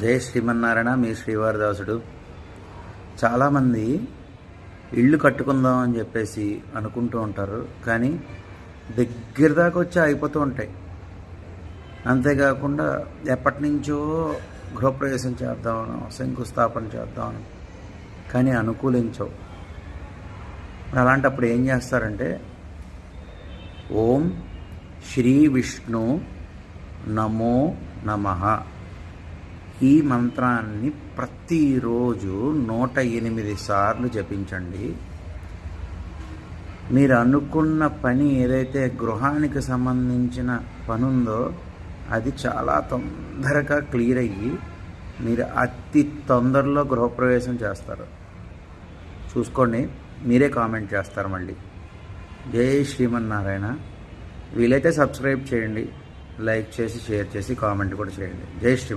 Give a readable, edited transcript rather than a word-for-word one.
జై శ్రీమన్నారాయణ. మీ శ్రీవారదాసుడు. చాలామంది ఇల్లు కట్టుకుందాం అని చెప్పేసి అనుకుంటూ ఉంటారు, కానీ దగ్గర దాకా వచ్చి అయిపోతూ ఉంటాయి. అంతేకాకుండా ఎప్పటి నుంచో గృహప్రవేశం చేద్దామను, శంకుస్థాపన చేద్దామను, కానీ అనుకూలించవు. అలాంటప్పుడు ఏం చేస్తారంటే, ఓం శ్రీ విష్ణు నమో నమః ఈ మంత్రాన్ని ప్రతిరోజు 108 సార్లు జపించండి. మీరు అనుకున్న పని ఏదైతే గృహానికి సంబంధించిన పని ఉందో అది చాలా తొందరగా క్లియర్ అయ్యి మీరు అతి తొందరలో గృహప్రవేశం చేస్తారు. చూసుకోండి, మీరే కామెంట్ చేస్తారు మళ్ళీ. జై శ్రీమన్నారాయణ. వీలైతే సబ్స్క్రైబ్ చేయండి, లైక్ చేసి, షేర్ చేసి, కామెంట్ కూడా చేయండి. జై శ్రీ